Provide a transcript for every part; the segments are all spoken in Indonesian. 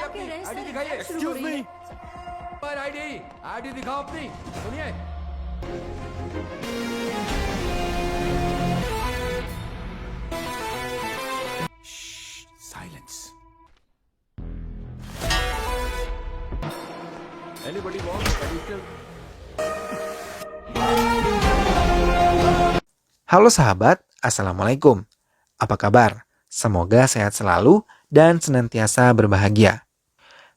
अपनी ID sir, दिखाइए। शुरू हो रही है। पर आईडी आईडी दिखाओ अपनी। सुनिए। Silence. Anybody want additional? Halo sahabat, Assalamualaikum. Apa kabar? Semoga sehat selalu dan senantiasa berbahagia.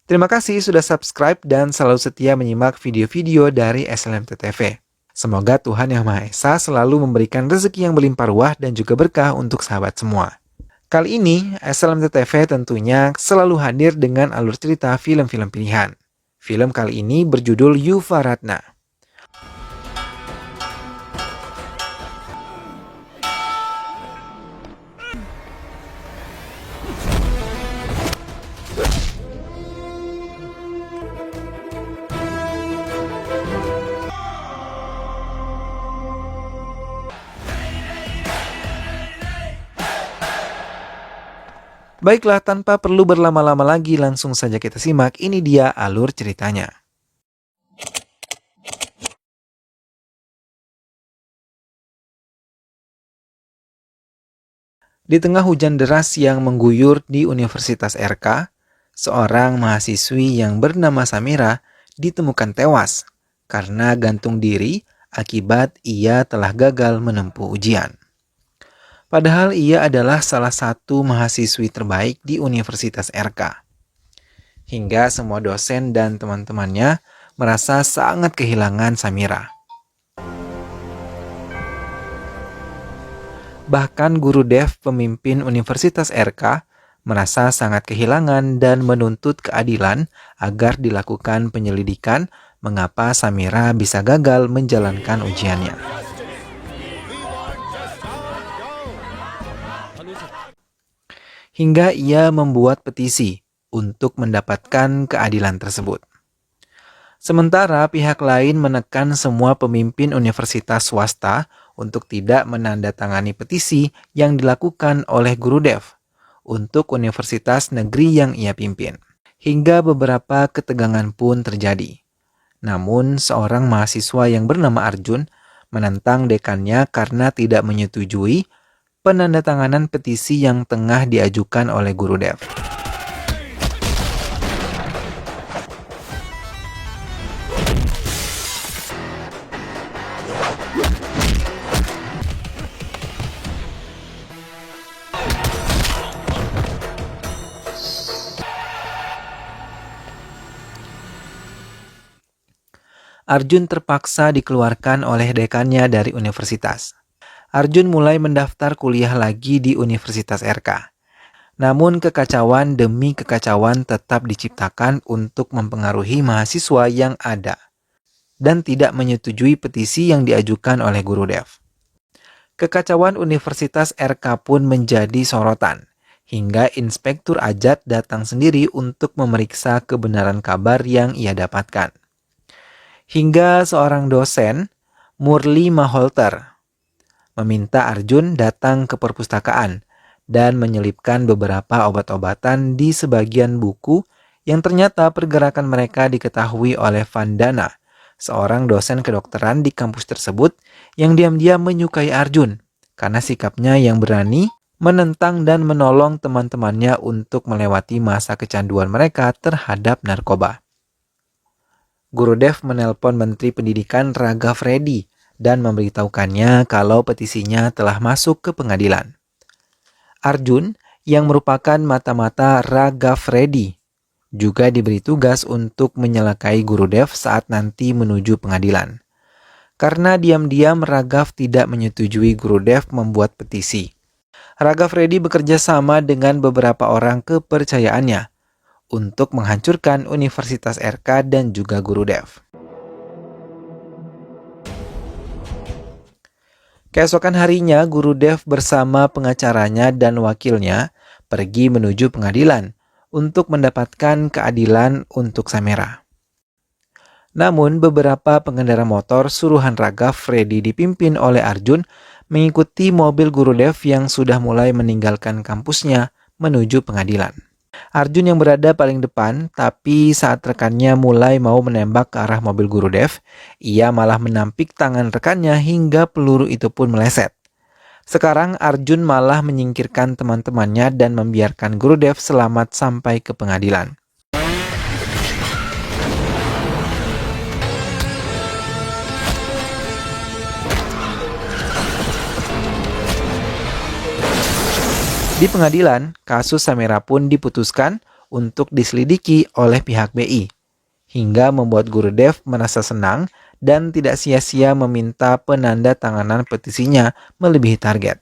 Terima kasih sudah subscribe dan selalu setia menyimak video-video dari SLMT TV. Semoga Tuhan Yang Maha Esa selalu memberikan rezeki yang berlimpah ruah dan juga berkah untuk sahabat semua. Kali ini, SLMT TV tentunya selalu hadir dengan alur cerita film-film pilihan. Film kali ini berjudul Yuva Ratna. Baiklah, tanpa perlu berlama-lama lagi, langsung saja kita simak. Ini dia alur ceritanya. Di tengah hujan deras yang mengguyur di Universitas RK, seorang mahasiswi yang bernama Samira ditemukan tewas karena gantung diri akibat ia telah gagal menempuh ujian. Padahal ia adalah salah satu mahasiswi terbaik di Universitas RK. Hingga semua dosen dan teman-temannya merasa sangat kehilangan Samira. Bahkan guru Dev pemimpin Universitas RK merasa sangat kehilangan dan menuntut keadilan agar dilakukan penyelidikan mengapa Samira bisa gagal menjalankan ujiannya. Hingga ia membuat petisi untuk mendapatkan keadilan tersebut. Sementara pihak lain menekan semua pemimpin universitas swasta untuk tidak menandatangani petisi yang dilakukan oleh guru Dev untuk universitas negeri yang ia pimpin. Hingga beberapa ketegangan pun terjadi. Namun seorang mahasiswa yang bernama Arjun menentang dekannya karena tidak menyetujui penandatanganan petisi yang tengah diajukan oleh guru Dev. Arjun terpaksa dikeluarkan oleh dekannya dari universitas. Arjun mulai mendaftar kuliah lagi di Universitas RK. Namun kekacauan demi kekacauan tetap diciptakan untuk mempengaruhi mahasiswa yang ada dan tidak menyetujui petisi yang diajukan oleh guru Dev. Kekacauan Universitas RK pun menjadi sorotan, hingga Inspektur Ajat datang sendiri untuk memeriksa kebenaran kabar yang ia dapatkan. Hingga seorang dosen, Murli Maholter, meminta Arjun datang ke perpustakaan dan menyelipkan beberapa obat-obatan di sebagian buku yang ternyata pergerakan mereka diketahui oleh Vandana, seorang dosen kedokteran di kampus tersebut yang diam-diam menyukai Arjun karena sikapnya yang berani menentang dan menolong teman-temannya untuk melewati masa kecanduan mereka terhadap narkoba. Guru Dev menelpon Menteri Pendidikan Raga Freddy dan memberitahukannya kalau petisinya telah masuk ke pengadilan. Arjun, yang merupakan mata-mata Raga Freddy, juga diberi tugas untuk menyelakai guru Dev saat nanti menuju pengadilan. Karena diam-diam Ragav tidak menyetujui guru Dev membuat petisi. Raga Freddy bekerja sama dengan beberapa orang kepercayaannya untuk menghancurkan Universitas RK dan juga guru Dev. Keesokan harinya, guru Dev bersama pengacaranya dan wakilnya pergi menuju pengadilan untuk mendapatkan keadilan untuk Samira. Namun, beberapa pengendara motor suruhan Raga Freddy dipimpin oleh Arjun mengikuti mobil guru Dev yang sudah mulai meninggalkan kampusnya menuju pengadilan. Arjun yang berada paling depan, tapi saat rekannya mulai mau menembak ke arah mobil Gurudev, ia malah menampik tangan rekannya hingga peluru itu pun meleset. Sekarang Arjun malah menyingkirkan teman-temannya dan membiarkan Gurudev selamat sampai ke pengadilan. Di pengadilan, kasus Samira pun diputuskan untuk diselidiki oleh pihak BI, hingga membuat Gurudev merasa senang dan tidak sia-sia meminta penandatanganan petisinya melebihi target.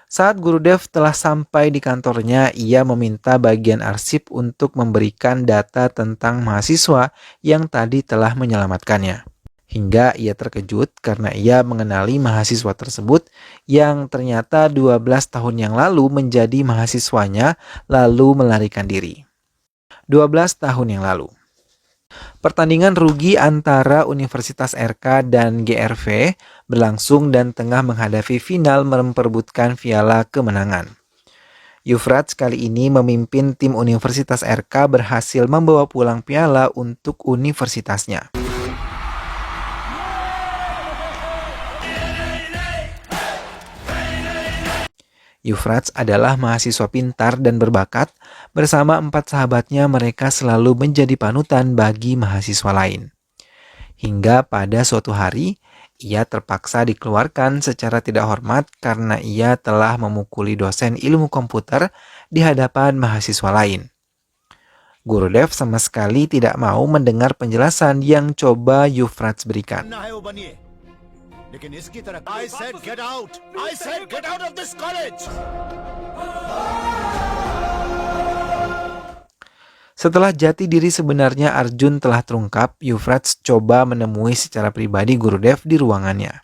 Saat Gurudev telah sampai di kantornya, ia meminta bagian arsip untuk memberikan data tentang mahasiswa yang tadi telah menyelamatkannya. Hingga ia terkejut karena ia mengenali mahasiswa tersebut yang ternyata 12 tahun yang lalu menjadi mahasiswanya lalu melarikan diri. 12 tahun yang lalu. Pertandingan rugi antara Universitas RK dan GRV berlangsung dan tengah menghadapi final memperebutkan piala kemenangan. Yufrats kali ini memimpin tim Universitas RK berhasil membawa pulang piala untuk universitasnya. Yufrats adalah mahasiswa pintar dan berbakat. Bersama 4 sahabatnya, mereka selalu menjadi panutan bagi mahasiswa lain. Hingga pada suatu hari, ia terpaksa dikeluarkan secara tidak hormat karena ia telah memukuli dosen ilmu komputer di hadapan mahasiswa lain. Gurudev sama sekali tidak mau mendengar penjelasan yang coba Yufrats berikan. I said get out! I said get out of this college! Setelah jati diri sebenarnya Arjun telah terungkap, Yufrats coba menemui secara pribadi Gurudev di ruangannya.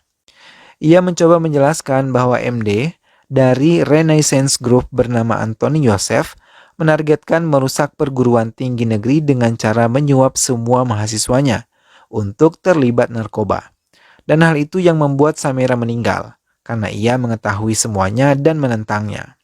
Ia mencoba menjelaskan bahwa MD dari Renaissance Group bernama Anthony Yosef menargetkan merusak perguruan tinggi negeri dengan cara menyuap semua mahasiswanya untuk terlibat narkoba. Dan hal itu yang membuat Samira meninggal, karena ia mengetahui semuanya dan menentangnya.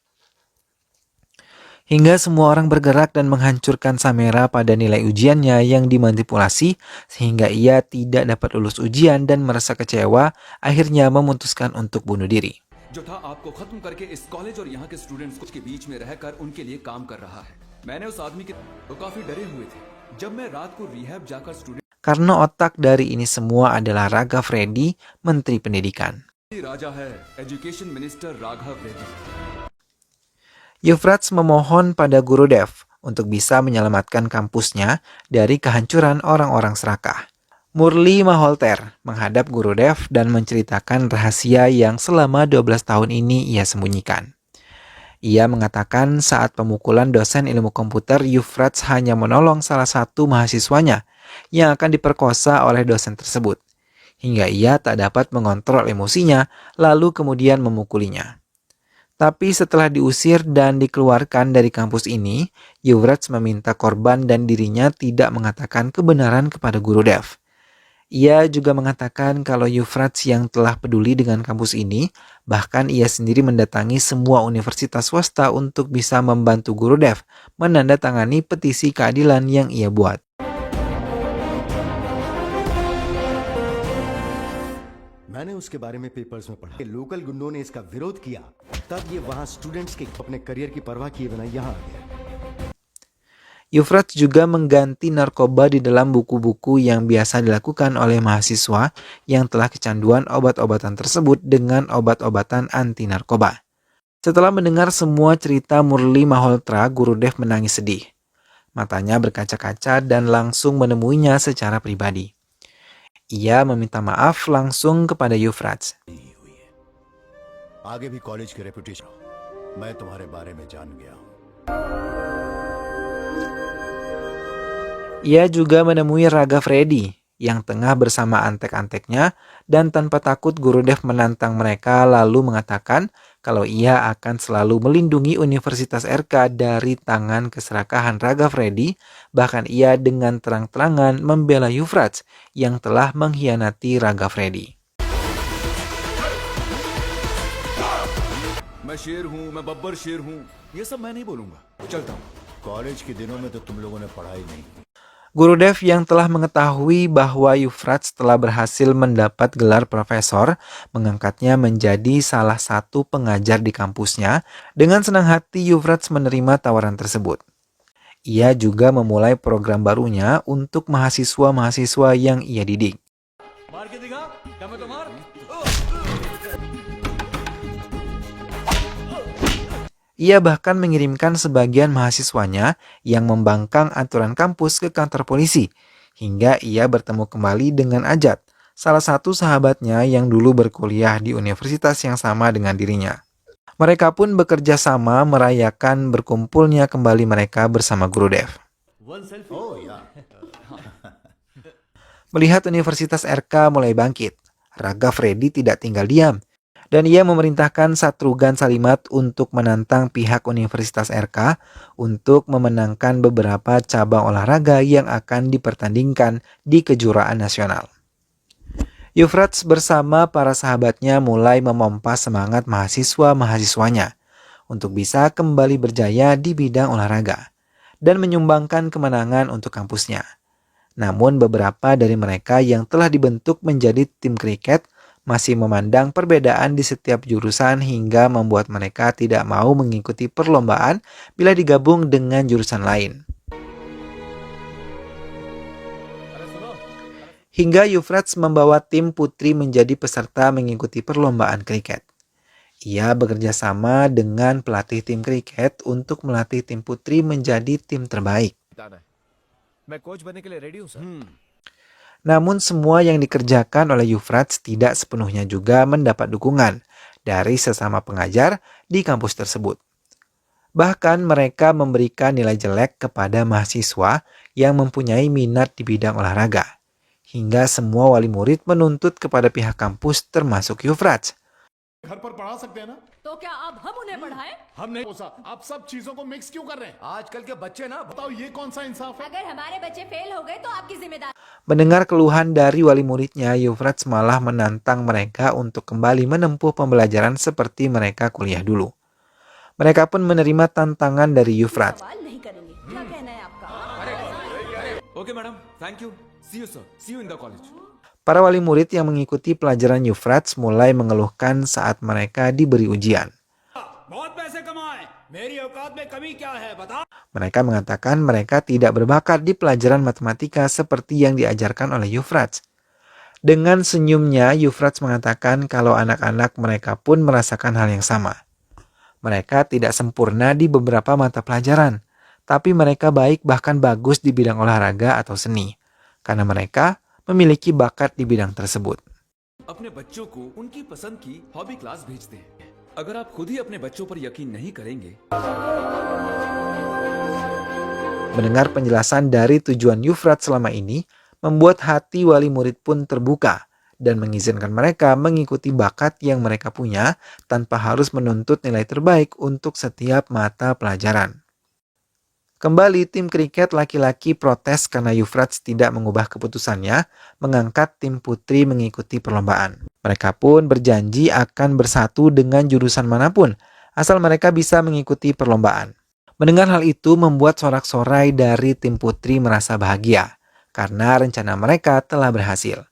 Hingga semua orang bergerak dan menghancurkan Samira pada nilai ujiannya yang dimanipulasi, sehingga ia tidak dapat lulus ujian dan merasa kecewa, akhirnya memutuskan untuk bunuh diri. जो था आपको खत्म करके इस कॉलेज और यहाँ के स्टूडेंट्स के बीच में रहकर उनके लिए काम कर रहा है। मैंने उस आदमी के तो काफी डरे हुए थे जब मैं रात को रिहैब जाकर student Karena otak dari ini semua adalah Raghav Reddy, Menteri Pendidikan. राजा है education minister Raghav Reddy. Yufrats memohon pada Gurudev untuk bisa menyelamatkan kampusnya dari kehancuran orang-orang serakah. Murli Malhotra menghadap Gurudev dan menceritakan rahasia yang selama 12 tahun ini ia sembunyikan. Ia mengatakan saat pemukulan dosen ilmu komputer, Yufrats hanya menolong salah satu mahasiswanya yang akan diperkosa oleh dosen tersebut, hingga ia tak dapat mengontrol emosinya, lalu kemudian memukulinya. Tapi setelah diusir dan dikeluarkan dari kampus ini, Yufrats meminta korban dan dirinya tidak mengatakan kebenaran kepada Gurudev. Ia juga mengatakan kalau Yufrats yang telah peduli dengan kampus ini, bahkan ia sendiri mendatangi semua universitas swasta untuk bisa membantu Gurudev menandatangani petisi keadilan yang ia buat. मैंने उसके बारे में पेपर्स में पढ़ा। लोकल गुंडों ने इसका विरोध किया, तब ये वहां स्टूडेंट्स के अपने करियर की परवाह किए बिना यहाँ आ गया। Yufrats juga mengganti narkoba di dalam buku-buku yang biasa dilakukan oleh mahasiswa yang telah kecanduan obat-obatan tersebut dengan obat-obatan anti narkoba. Setelah mendengar semua cerita Murli Malhotra, Gurudev menangis sedih. Matanya berkaca-kaca dan langsung menemuinya secara pribadi. Ia meminta maaf langsung kepada Yufrats. आगे भी कॉलेज की रेपुटेशन मैं तुम्हारे बारे में जान गया हूँ। Ia juga menemui Raghav Reddy yang tengah bersama antek-anteknya dan tanpa takut Gurudev menantang mereka lalu mengatakan kalau ia akan selalu melindungi Universitas RK dari tangan keserakahan Raghav Reddy, bahkan ia dengan terang-terangan membela Yufrats yang telah mengkhianati Raghav Reddy. मैं शेर हूँ, मैं बब्बर शेर हूँ, ये सब मैं नहीं बोलूंगा। चलता हूँ। कॉलेज के दिनों में तो तुम लोगों ने पढ़ाई नहीं की। Guru Dev yang telah mengetahui bahwa Yufrats telah berhasil mendapat gelar profesor, mengangkatnya menjadi salah satu pengajar di kampusnya. Dengan senang hati Yufrats menerima tawaran tersebut. Ia juga memulai program barunya untuk mahasiswa-mahasiswa yang ia didik. Ia bahkan mengirimkan sebagian mahasiswanya yang membangkang aturan kampus ke kantor polisi, hingga ia bertemu kembali dengan Ajat, salah satu sahabatnya yang dulu berkuliah di universitas yang sama dengan dirinya. Mereka pun bekerja sama merayakan berkumpulnya kembali mereka bersama Guru Dev. Melihat Universitas RK mulai bangkit, Raga Freddy tidak tinggal diam, dan ia memerintahkan Satrugan Salimat untuk menantang pihak Universitas RK untuk memenangkan beberapa cabang olahraga yang akan dipertandingkan di kejuaraan nasional. Yufrats bersama para sahabatnya mulai memompa semangat mahasiswa-mahasiswanya untuk bisa kembali berjaya di bidang olahraga dan menyumbangkan kemenangan untuk kampusnya. Namun beberapa dari mereka yang telah dibentuk menjadi tim kriket masih memandang perbedaan di setiap jurusan hingga membuat mereka tidak mau mengikuti perlombaan bila digabung dengan jurusan lain. Hingga Yufrats membawa tim putri menjadi peserta mengikuti perlombaan kriket. Ia bekerja sama dengan pelatih tim kriket untuk melatih tim putri menjadi tim terbaik. Namun semua yang dikerjakan oleh Yufrats tidak sepenuhnya juga mendapat dukungan dari sesama pengajar di kampus tersebut. Bahkan mereka memberikan nilai jelek kepada mahasiswa yang mempunyai minat di bidang olahraga. Hingga semua wali murid menuntut kepada pihak kampus termasuk Yufrats. घर पर पढ़ा सकते हैं ना? तो क्या अब हम उन्हें पढ़ाएं? हम नहीं आप सब चीजों को मिक्स क्यों कर रहे हैं? आजकल के बच्चे ना बताओ ये कौन सा इंसाफ है? अगर हमारे बच्चे फेल हो गए तो आपकी जिम्मेदारी। Mendengar keluhan dari wali muridnya, Yufrats malah menantang mereka untuk kembali menempuh pembelajaran seperti mereka kuliah dulu. Mereka pun menerima tantangan dari Yufrats. सवाल नहीं करेंगे। क्या कहना है आपका? Okay madam, thank you, see you sir, see you in the college. Para wali murid yang mengikuti pelajaran Yufrats mulai mengeluhkan saat mereka diberi ujian. Mereka mengatakan mereka tidak berbakat di pelajaran matematika seperti yang diajarkan oleh Yufrats. Dengan senyumnya, Yufrats mengatakan kalau anak-anak mereka pun merasakan hal yang sama. Mereka tidak sempurna di beberapa mata pelajaran, tapi mereka baik bahkan bagus di bidang olahraga atau seni, karena mereka memiliki bakat di bidang tersebut. अपने बच्चों को उनकी पसंद की hobby class भेजते हैं. अगर आप खुद ही अपने बच्चों पर यकीन नहीं करेंगे. Mendengar penjelasan dari tujuan Yufrats selama ini, membuat hati wali murid pun terbuka dan mengizinkan mereka mengikuti bakat yang mereka punya tanpa harus menuntut nilai terbaik untuk setiap mata pelajaran. Kembali, tim kriket laki-laki protes karena Yufrats tidak mengubah keputusannya mengangkat tim putri mengikuti perlombaan. Mereka pun berjanji akan bersatu dengan jurusan manapun, asal mereka bisa mengikuti perlombaan. Mendengar hal itu membuat sorak-sorai dari tim putri merasa bahagia, karena rencana mereka telah berhasil.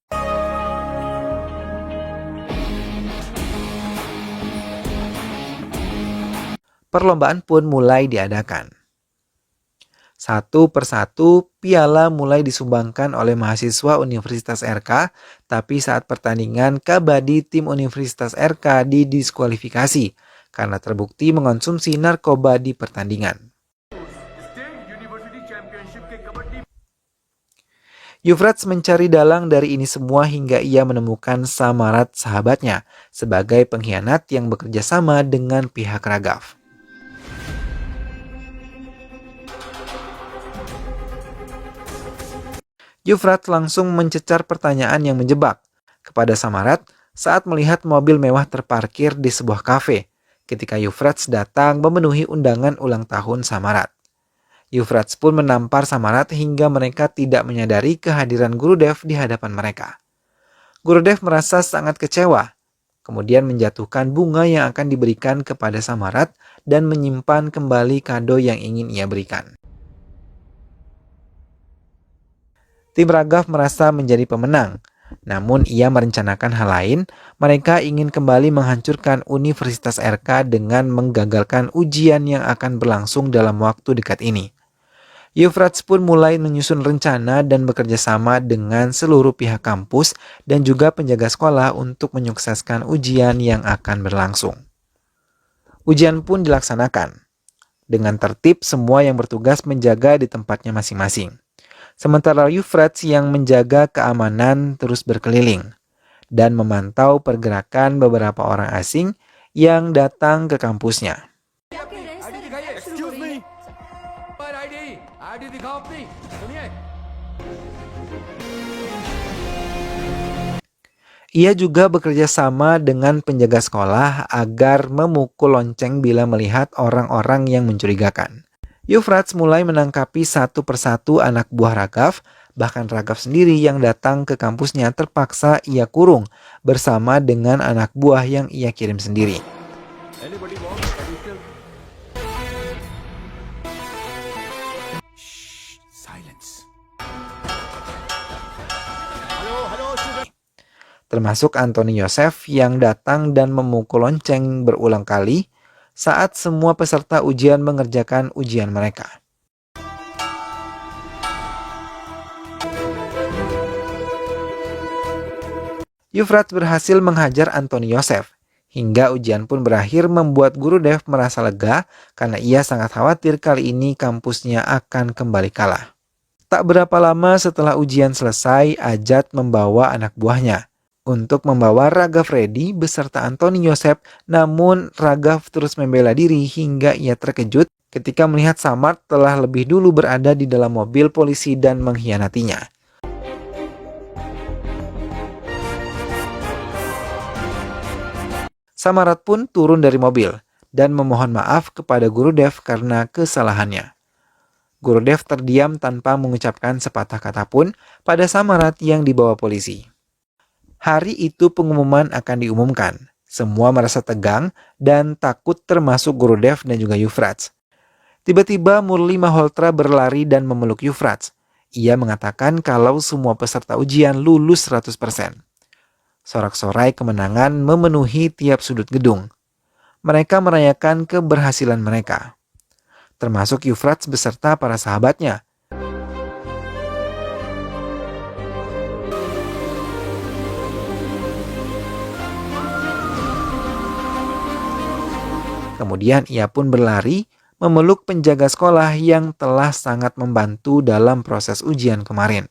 Perlombaan pun mulai diadakan. Satu persatu, piala mulai disumbangkan oleh mahasiswa Universitas RK, tapi saat pertandingan, kabadi tim Universitas RK didiskualifikasi karena terbukti mengonsumsi narkoba di pertandingan. Yufrats mencari dalang dari ini semua hingga ia menemukan Samarat sahabatnya sebagai pengkhianat yang bekerja sama dengan pihak Raghav. Yufrats langsung mencecar pertanyaan yang menjebak kepada Samarat saat melihat mobil mewah terparkir di sebuah kafe ketika Yufrats datang memenuhi undangan ulang tahun Samarat. Yufrats pun menampar Samarat hingga mereka tidak menyadari kehadiran Guru Dev di hadapan mereka. Guru Dev merasa sangat kecewa, kemudian menjatuhkan bunga yang akan diberikan kepada Samarat dan menyimpan kembali kado yang ingin ia berikan. Tim Raghav merasa menjadi pemenang. Namun ia merencanakan hal lain, mereka ingin kembali menghancurkan Universitas RK dengan menggagalkan ujian yang akan berlangsung dalam waktu dekat ini. Yufrats pun mulai menyusun rencana dan bekerja sama dengan seluruh pihak kampus dan juga penjaga sekolah untuk menyukseskan ujian yang akan berlangsung. Ujian pun dilaksanakan. Dengan tertib, semua yang bertugas menjaga di tempatnya masing-masing. Sementara Yufrats yang menjaga keamanan terus berkeliling dan memantau pergerakan beberapa orang asing yang datang ke kampusnya. Excuse me. ID दिखाओ अपनी सुनिए. Ia juga bekerja sama dengan penjaga sekolah agar memukul lonceng bila melihat orang-orang yang mencurigakan. Yufrats mulai menangkapi satu persatu anak buah Raghav, bahkan Raghav sendiri yang datang ke kampusnya terpaksa ia kurung bersama dengan anak buah yang ia kirim sendiri. Termasuk Anthony Joseph yang datang dan memukul lonceng berulang kali saat semua peserta ujian mengerjakan ujian mereka. Yufrats berhasil menghajar Anthony Joseph, hingga ujian pun berakhir membuat guru Dev merasa lega karena ia sangat khawatir kali ini kampusnya akan kembali kalah. Tak berapa lama setelah ujian selesai, Ajat membawa anak buahnya untuk membawa Raghav Reddy beserta Anthony Joseph, namun Raghav terus membela diri hingga ia terkejut ketika melihat Samarth telah lebih dulu berada di dalam mobil polisi dan mengkhianatinya. Samarth pun turun dari mobil dan memohon maaf kepada Guru Dev karena kesalahannya. Guru Dev terdiam tanpa mengucapkan sepatah kata pun pada Samarth yang dibawa polisi. Hari itu pengumuman akan diumumkan. Semua merasa tegang dan takut termasuk Guru Dev dan juga Yufrats. Tiba-tiba Murli Malhotra berlari dan memeluk Yufrats. Ia mengatakan kalau semua peserta ujian lulus 100%. Sorak-sorai kemenangan memenuhi tiap sudut gedung. Mereka merayakan keberhasilan mereka. Termasuk Yufrats beserta para sahabatnya. Kemudian ia pun berlari memeluk penjaga sekolah yang telah sangat membantu dalam proses ujian kemarin.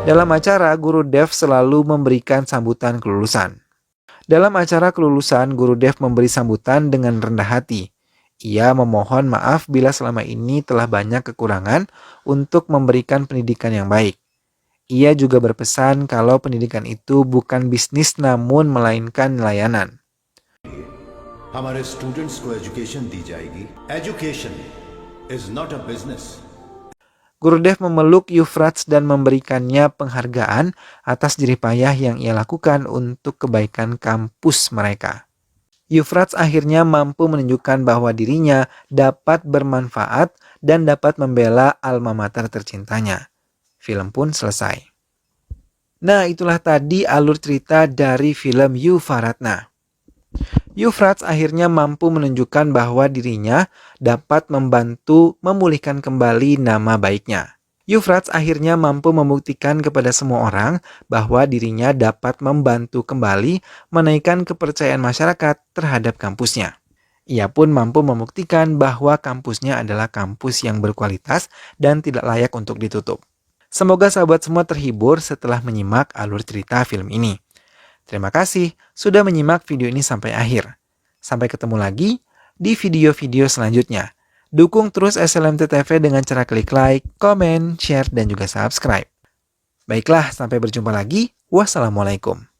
Dalam acara, Guru Dev selalu memberikan sambutan kelulusan. Dalam acara kelulusan, Guru Dev memberi sambutan dengan rendah hati. Ia memohon maaf bila selama ini telah banyak kekurangan untuk memberikan pendidikan yang baik. Ia juga berpesan kalau pendidikan itu bukan bisnis namun melainkan layanan. हमारे स्टूडेंट्स को एजुकेशन दी जाएगी. Education is not a business. Guru Dev memeluk Yufrats dan memberikannya penghargaan atas jerih payah yang ia lakukan untuk kebaikan kampus mereka. Yufrats akhirnya mampu menunjukkan bahwa dirinya dapat bermanfaat dan dapat membela alma mater tercintanya. Film pun selesai. Nah, itulah tadi alur cerita dari film Yuvaratna. Yufrats akhirnya mampu menunjukkan bahwa dirinya dapat membantu memulihkan kembali nama baiknya. Yufrats akhirnya mampu membuktikan kepada semua orang bahwa dirinya dapat membantu kembali menaikkan kepercayaan masyarakat terhadap kampusnya. Ia pun mampu membuktikan bahwa kampusnya adalah kampus yang berkualitas dan tidak layak untuk ditutup. Semoga sahabat semua terhibur setelah menyimak alur cerita film ini. Terima kasih sudah menyimak video ini sampai akhir. Sampai ketemu lagi di video-video selanjutnya. Dukung terus SLMT TV dengan cara klik like, komen, share, dan juga subscribe. Baiklah, sampai berjumpa lagi. Wassalamualaikum.